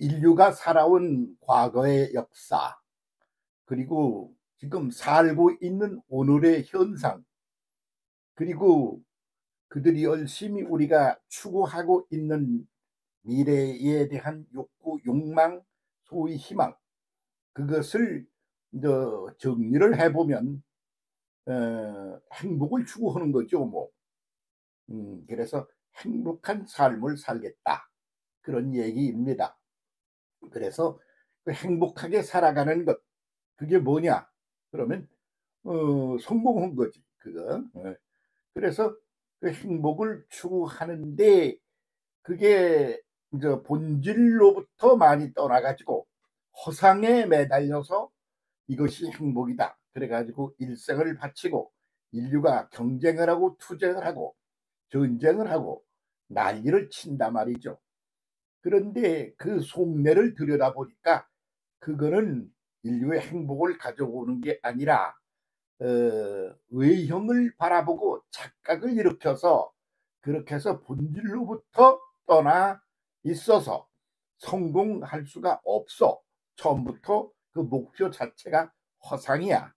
인류가 살아온 과거의 역사, 그리고 지금 살고 있는 오늘의 현상, 그리고 그들이 열심히 우리가 추구하고 있는 미래에 대한 욕구, 욕망, 소위 희망, 그것을 정리를 해보면 행복을 추구하는 거죠. 뭐 그래서 행복한 삶을 살겠다, 그런 얘기입니다. 그래서 그 행복하게 살아가는 것, 그게 뭐냐? 그러면 성공한 거지, 그거. 그래서 그 행복을 추구하는데, 그게 이제 본질로부터 많이 떠나가지고 허상에 매달려서 이것이 행복이다, 그래가지고 일생을 바치고 인류가 경쟁을 하고 투쟁을 하고 전쟁을 하고 난리를 친단 말이죠. 그런데 그 속내를 들여다보니까 그거는 인류의 행복을 가져오는 게 아니라 어, 외형을 바라보고 착각을 일으켜서 그렇게 해서 본질로부터 떠나 있어서 성공할 수가 없어. 처음부터 그 목표 자체가 허상이야.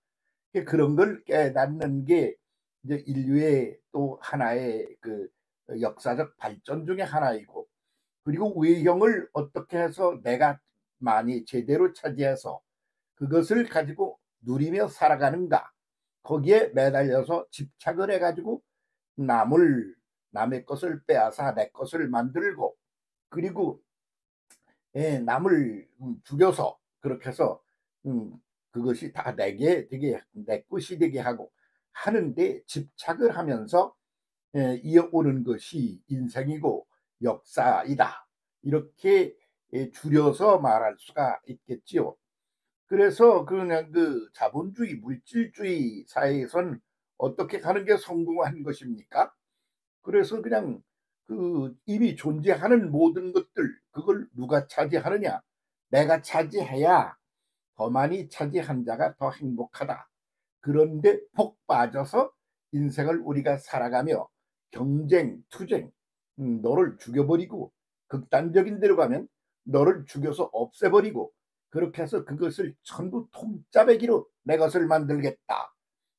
그런 걸 깨닫는 게 이제 인류의 또 하나의 그 역사적 발전 중에 하나이고, 그리고 외형을 어떻게 해서 내가 많이 제대로 차지해서 그것을 가지고 누리며 살아가는가, 거기에 매달려서 집착을 해가지고 남의 것을 빼앗아 내 것을 만들고, 그리고 남을 죽여서 그렇게 해서 그것이 다 내게 되게 내 것이 되게 하고 하는데 집착을 하면서 이어오는 것이 인생이고 역사이다, 이렇게 줄여서 말할 수가 있겠지요. 그래서 그냥 그 자본주의 물질주의 사회에선 어떻게 가는 게 성공한 것입니까? 그래서 그냥 그 이미 존재하는 모든 것들, 그걸 누가 차지하느냐? 내가 차지해야 더 많이 차지한 자가 더 행복하다. 그런데 폭 빠져서 인생을 우리가 살아가며 경쟁, 투쟁, 너를 죽여버리고, 극단적인 데로 가면 너를 죽여서 없애버리고, 그렇게 해서 그것을 전부 통짜배기로 내 것을 만들겠다,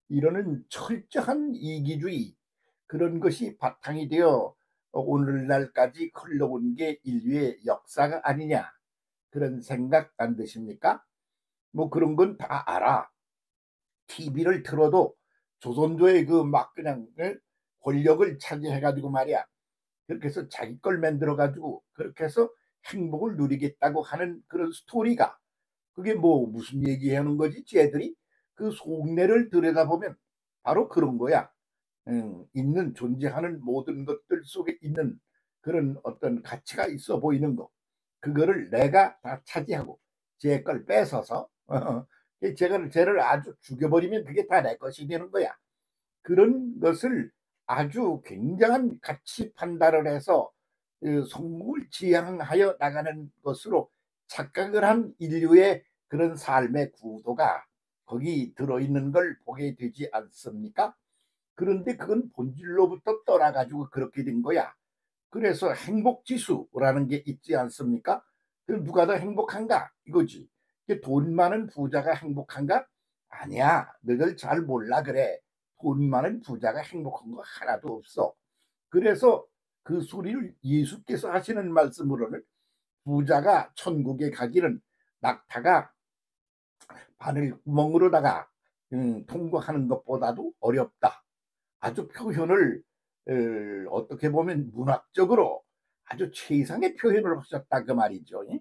이러는 철저한 이기주의, 그런 것이 바탕이 되어 오늘날까지 흘러온 게 인류의 역사가 아니냐, 그런 생각 안 드십니까? 뭐 그런 건 다 알아. TV를 틀어도 조선조의 그 막 그냥 권력을 차지해가지고 말이야, 그렇게 해서 자기 걸 만들어가지고 그렇게 해서 행복을 누리겠다고 하는 그런 스토리가, 그게 뭐 무슨 얘기하는 거지? 쟤들이 그 속내를 들여다보면 바로 그런 거야. 있는 존재하는 모든 것들 속에 있는 그런 어떤 가치가 있어 보이는 거, 그거를 내가 다 차지하고 제 걸 뺏어서 제가 쟤를 아주 죽여버리면 그게 다 내 것이 되는 거야. 그런 것을 아주 굉장한 가치 판단을 해서 성공을 지향하여 나가는 것으로 착각을 한 인류의 그런 삶의 구도가 거기 들어있는 걸 보게 되지 않습니까? 그런데 그건 본질로부터 떠나가지고 그렇게 된 거야. 그래서 행복지수라는 게 있지 않습니까? 그 누가 더 행복한가 이거지. 돈 많은 부자가 행복한가? 아니야. 너희들 잘 몰라 그래. 돈 많은 부자가 행복한 거 하나도 없어. 그래서 그 소리를 예수께서 하시는 말씀으로는 부자가 천국에 가기는 낙타가 바늘구멍으로다가 통과하는 것보다도 어렵다. 아주 표현을 어떻게 보면 문학적으로 아주 최상의 표현을 하셨다, 그 말이죠. 예?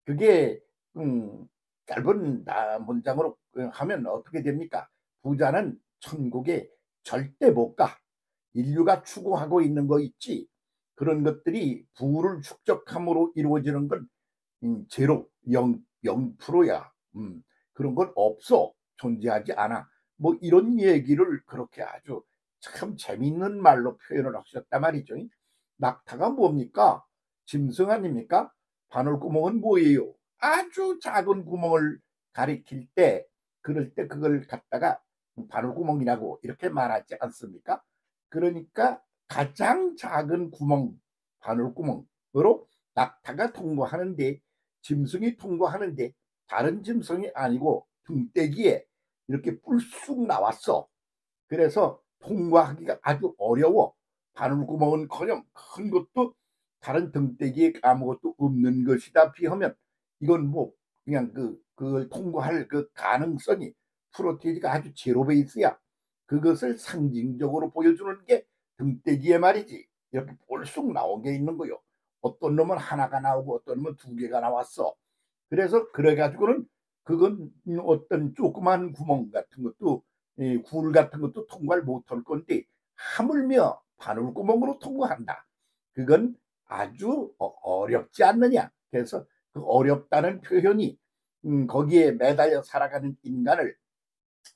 그게 짧은 문장으로 하면 어떻게 됩니까? 부자는 천국에 절대 못 가. 인류가 추구하고 있는 거 있지. 그런 것들이 부를 축적함으로 이루어지는 건 제로, 0%야. 그런 건 없어. 존재하지 않아. 뭐 이런 얘기를 그렇게 아주 참 재밌는 말로 표현을 하셨단 말이죠. 낙타가 뭡니까? 짐승 아닙니까? 바늘구멍은 뭐예요? 아주 작은 구멍을 가리킬 때, 그럴 때 그걸 갖다가 바늘구멍이라고 이렇게 말하지 않습니까? 그러니까 가장 작은 구멍, 바늘구멍으로 낙타가 통과하는데, 짐승이 통과하는데 다른 짐승이 아니고 등대기에 이렇게 뿔쑥 나왔어. 그래서 통과하기가 아주 어려워. 바늘구멍은커녕 큰 것도 다른 등대기에 아무것도 없는 것이다 비하면, 이건 뭐 그냥 그걸 통과할 그 가능성이, 프로테이지가 아주 제로 베이스야. 그것을 상징적으로 보여주는 게 등대기에 말이지. 이렇게 볼쑥 나온 게 있는 거요. 어떤 놈은 하나가 나오고 어떤 놈은 두 개가 나왔어. 그래서 그래가지고는 그건 어떤 조그만 구멍 같은 것도, 굴 같은 것도 통과를 못할 건데 하물며 바늘구멍으로 통과한다. 그건 아주 어렵지 않느냐. 그래서 그 어렵다는 표현이, 거기에 매달려 살아가는 인간을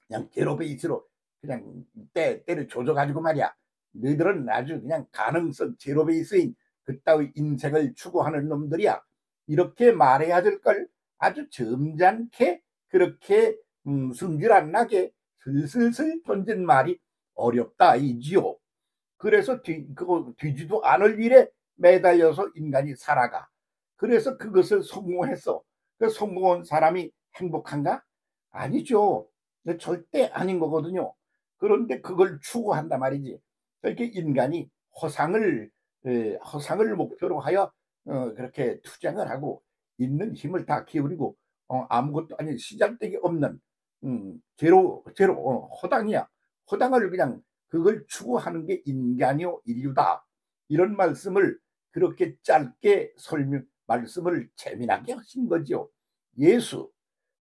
그냥 제로 베이스로 그냥 때를 조져가지고 말이야. 너희들은 아주 그냥 가능성 제로 베이스인 그따위 인생을 추구하는 놈들이야. 이렇게 말해야 될 걸 아주 점잖게 그렇게 성질 안 나게 슬슬슬 던진 말이 어렵다 이지요. 그래서 그거 되지도 않을 일에 매달려서 인간이 살아가. 그래서 그것을 성공했어. 그 성공한 사람이 행복한가? 아니죠. 절대 아닌 거거든요. 그런데 그걸 추구한단 말이지. 그렇게 인간이 허상을 목표로 하여 그렇게 투쟁을 하고 있는 힘을 다 기울이고, 아무것도 아닌 시작되기 없는, 제로 허당이야. 허당을 그냥 그걸 추구하는 게 인간이요 인류다. 이런 말씀을 그렇게 짧게 말씀을 재미나게 하신 거죠. 예수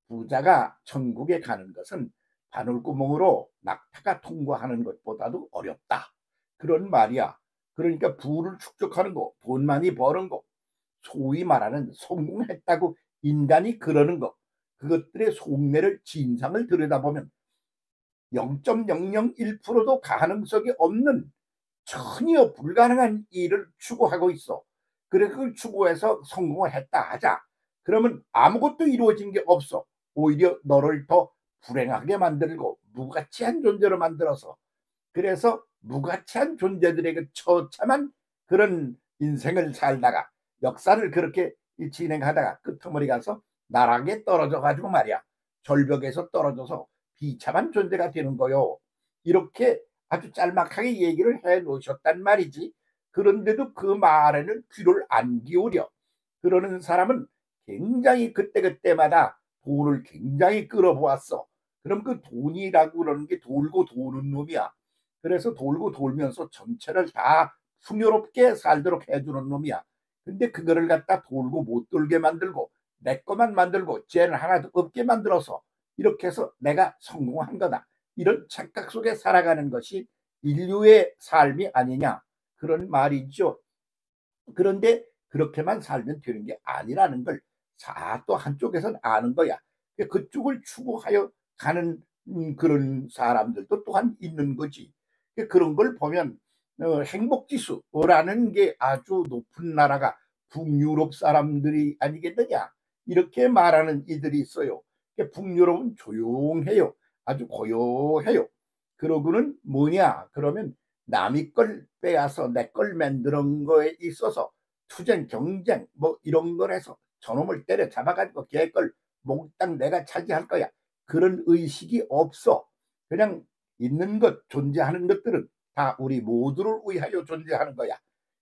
부자가 천국에 가는 것은 바늘구멍으로 낙타가 통과하는 것보다도 어렵다. 그런 말이야. 그러니까 부를 축적하는 거, 돈 많이 버는 거, 소위 말하는 성공했다고 인간이 그러는 거, 그것들의 속내를 진상을 들여다보면 0.001%도 가능성이 없는 전혀 불가능한 일을 추구하고 있어. 그래 그걸 추구해서 성공을 했다 하자. 그러면 아무것도 이루어진 게 없어. 오히려 너를 더 불행하게 만들고 무가치한 존재로 만들어서, 그래서 무가치한 존재들에게 처참한 그런 인생을 살다가 역사를 그렇게 진행하다가 끄트머리 가서 나락에 떨어져 가지고 말이야, 절벽에서 떨어져서 비참한 존재가 되는 거요. 이렇게 아주 짤막하게 얘기를 해 놓으셨단 말이지. 그런데도 그 말에는 귀를 안 기울여. 그러는 사람은 굉장히 그때그때마다 돈을 굉장히 끌어보았어. 그럼 그 돈이라고 그러는 게 돌고 도는 놈이야. 그래서 돌고 돌면서 전체를 다 풍요롭게 살도록 해주는 놈이야. 근데 그거를 갖다 돌고 못 돌게 만들고 내 것만 만들고 쟤는 하나도 없게 만들어서 이렇게 해서 내가 성공한 거다. 이런 착각 속에 살아가는 것이 인류의 삶이 아니냐, 그런 말이죠. 그런데 그렇게만 살면 되는 게 아니라는 걸 또 한쪽에서는 아는 거야. 그쪽을 추구하여 가는 그런 사람들도 또한 있는 거지. 그런 걸 보면 행복지수라는 게 아주 높은 나라가 북유럽 사람들이 아니겠느냐, 이렇게 말하는 이들이 있어요. 북유럽은 조용해요. 아주 고요해요. 그러고는 뭐냐 그러면 남의 걸 빼앗아 내 걸 만드는 거에 있어서 투쟁 경쟁 뭐 이런 걸 해서 저놈을 때려 잡아가지고 걔 걸 몽땅 내가 차지할 거야, 그런 의식이 없어. 그냥 있는 것 존재하는 것들은 다 우리 모두를 위하여 존재하는 거야.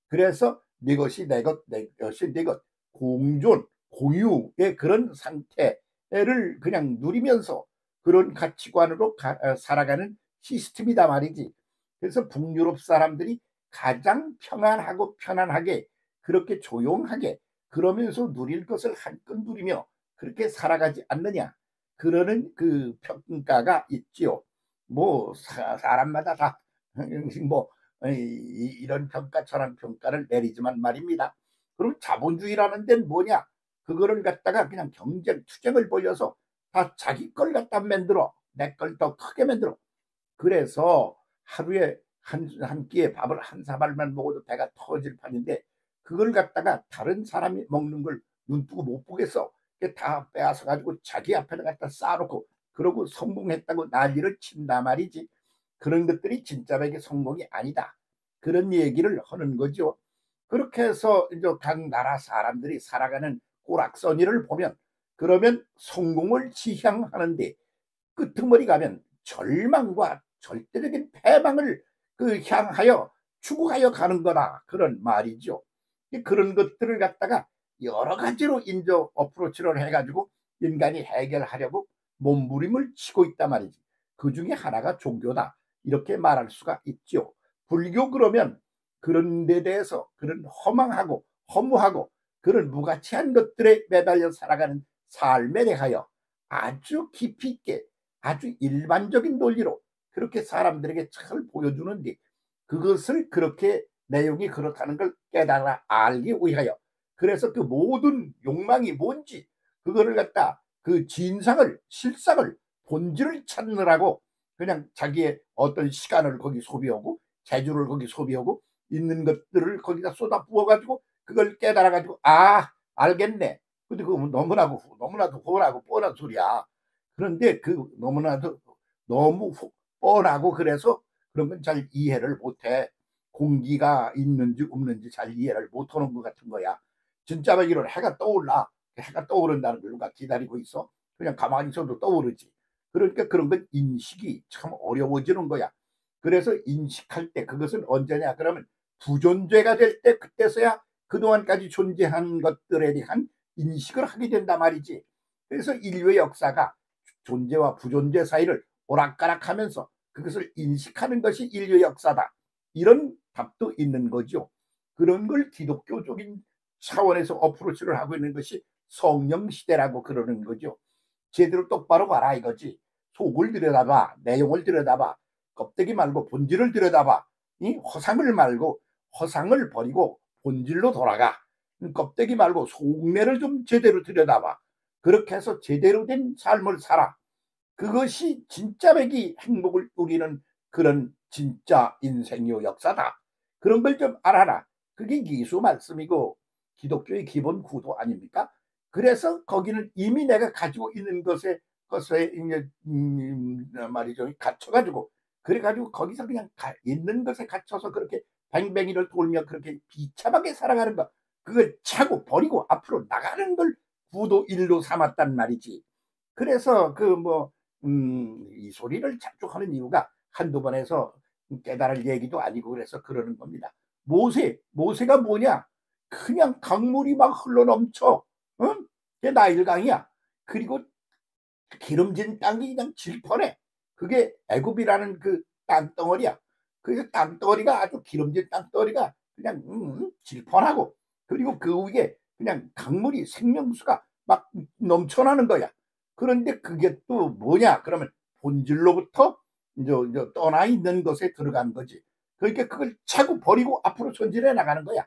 그래서 네 것이 내 것, 내 것이 네 것, 공존 공유의 그런 상태를 그냥 누리면서 그런 가치관으로 살아가는 시스템이다 말이지. 그래서 북유럽 사람들이 가장 평안하고 편안하게 그렇게 조용하게 그러면서 누릴 것을 한껏 누리며 그렇게 살아가지 않느냐, 그러는 그 평가가 있지요. 뭐 사람마다 다 뭐 이런 평가 저런 평가를 내리지만 말입니다. 그럼 자본주의라는 데는 뭐냐, 그거를 갖다가 그냥 경쟁 투쟁을 벌여서 다 자기 걸 갖다 만들어 내 걸 더 크게 만들어. 그래서 하루에 한 끼에 밥을 한 사발만 먹어도 배가 터질 판인데 그걸 갖다가 다른 사람이 먹는 걸 눈뜨고 못 보겠어. 다 빼앗아 가지고 자기 앞에다 갖다 쌓아놓고 그러고 성공했다고 난리를 친다 말이지. 그런 것들이 진짜 백의 성공이 아니다, 그런 얘기를 하는 거죠. 그렇게 해서 이제 각 나라 사람들이 살아가는 오락서니를 보면 그러면 성공을 지향하는데 끄트머리 가면 절망과 절대적인 패망을 향하여 추구하여 가는 거다 그런 말이죠. 그런 것들을 갖다가 여러 가지로 인조 어프로치를 해가지고 인간이 해결하려고 몸부림을 치고 있단 말이지. 그 중에 하나가 종교다 이렇게 말할 수가 있죠. 불교 그러면 그런 데 대해서 그런 허망하고 허무하고 그런 무가치한 것들에 매달려 살아가는 삶에 대하여 아주 깊이 있게 아주 일반적인 논리로 그렇게 사람들에게 잘 보여주는데 그것을 그렇게 내용이 그렇다는 걸 깨달아 알기 위하여 그래서 그 모든 욕망이 뭔지 그거를 갖다 그 진상을 실상을 본질을 찾느라고 그냥 자기의 어떤 시간을 거기 소비하고 재주를 거기 소비하고 있는 것들을 거기다 쏟아 부어가지고 그걸 깨달아가지고 아 알겠네. 근데 그거 너무나도 뻔하고 뻔한 소리야. 그런데 그 너무나도 너무 뻔하고 그래서 그런 건 잘 이해를 못해. 공기가 있는지 없는지 잘 이해를 못하는 것 같은 거야. 진짜 막 이런 해가 떠올라. 해가 떠오른다는 걸 누가 기다리고 있어? 그냥 가만히 있어도 떠오르지. 그러니까 그런 건 인식이 참 어려워지는 거야. 그래서 인식할 때 그것은 언제냐 그러면 부존재가 될 때 그때서야 그동안까지 존재한 것들에 대한 인식을 하게 된단 말이지. 그래서 인류의 역사가 존재와 부존재 사이를 오락가락하면서 그것을 인식하는 것이 인류의 역사다. 이런 답도 있는 거죠. 그런 걸 기독교적인 차원에서 어프로치를 하고 있는 것이 성령 시대라고 그러는 거죠. 제대로 똑바로 봐라 이거지. 속을 들여다봐, 내용을 들여다봐, 껍데기 말고 본질을 들여다봐. 이 허상을 말고 허상을 버리고 본질로 돌아가. 껍데기 말고 속내를 좀 제대로 들여다봐. 그렇게 해서 제대로 된 삶을 살아. 그것이 진짜 백이 행복을 누리는 그런 진짜 인생요 역사다. 그런 걸 좀 알아라. 그게 예수 말씀이고 기독교의 기본 구도 아닙니까? 그래서 거기는 이미 내가 가지고 있는 것에 이제 말이죠 갇혀가지고 그래가지고 거기서 그냥 있는 것에 갇혀서 그렇게 뱅뱅이를 돌며 그렇게 비참하게 살아가는 것 그걸 차고 버리고 앞으로 나가는 걸 구도 일로 삼았단 말이지. 그래서 이 소리를 자주 하는 이유가 한두 번 해서 깨달을 얘기도 아니고 그래서 그러는 겁니다. 모세가 뭐냐? 그냥 강물이 막 흘러넘쳐. 응? 그게 나일강이야. 그리고 기름진 땅이 그냥 질펀해. 그게 애굽이라는 그 땅덩어리야. 그 땅덩어리가 아주 기름진 땅덩어리가 그냥 질펀하고 그리고 그 위에 그냥 강물이 생명수가 막 넘쳐나는 거야. 그런데 그게 또 뭐냐? 그러면 본질로부터 이제 떠나 있는 것에 들어간 거지. 그러니까 그걸 차고 버리고 앞으로 전진해 나가는 거야.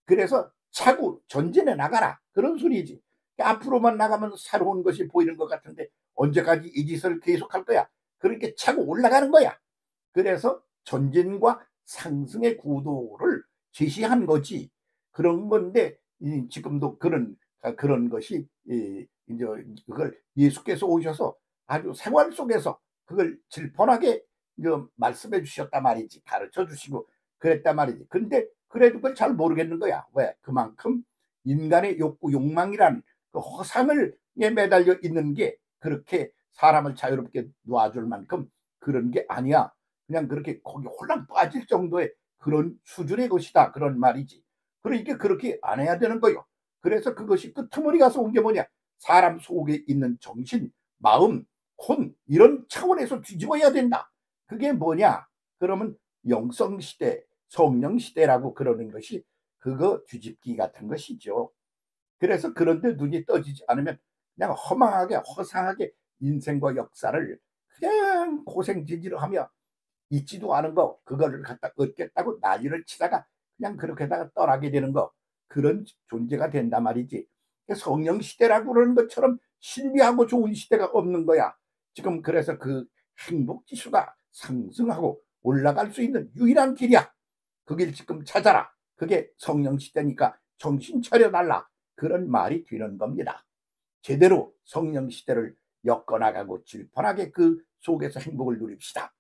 그래서 차고 전진해 나가라. 그런 소리지. 앞으로만 나가면 새로운 것이 보이는 것 같은데 언제까지 이 짓을 계속할 거야. 그렇게 차고 올라가는 거야. 그래서 전진과 상승의 구도를 제시한 거지. 그런 건데 지금도 그런 것이 이제 그걸 예수께서 오셔서 아주 생활 속에서 그걸 질펀하게 이제 말씀해 주셨단 말이지. 가르쳐 주시고 그랬단 말이지. 근데 그래도 그걸 잘 모르겠는 거야. 왜? 그만큼 인간의 욕구, 욕망이란 그 허상을 매달려 있는 게 그렇게 사람을 자유롭게 놓아줄 만큼 그런 게 아니야. 그냥 그렇게 거기 홀랑 빠질 정도의 그런 수준의 것이다. 그런 말이지. 그러니까 그렇게 안 해야 되는 거요. 그래서 그것이 끄트머리 가서 온 게 뭐냐. 사람 속에 있는 정신, 마음, 혼 이런 차원에서 뒤집어야 된다. 그게 뭐냐. 그러면 영성시대, 성령시대라고 그러는 것이 그거 뒤집기 같은 것이죠. 그래서 그런데 눈이 떠지지 않으면 그냥 허망하게 허상하게 인생과 역사를 그냥 고생지지하며 있지도 않은 거 그거를 갖다 얻겠다고 난리를 치다가 그냥 그렇게다가 떠나게 되는 거 그런 존재가 된단 말이지. 성령 시대라고 그러는 것처럼 신비하고 좋은 시대가 없는 거야. 지금 그래서 그 행복 지수가 상승하고 올라갈 수 있는 유일한 길이야. 그 길 지금 찾아라. 그게 성령 시대니까 정신 차려달라. 그런 말이 되는 겁니다. 제대로 성령 시대를 엮어나가고 질펀하게 그 속에서 행복을 누립시다.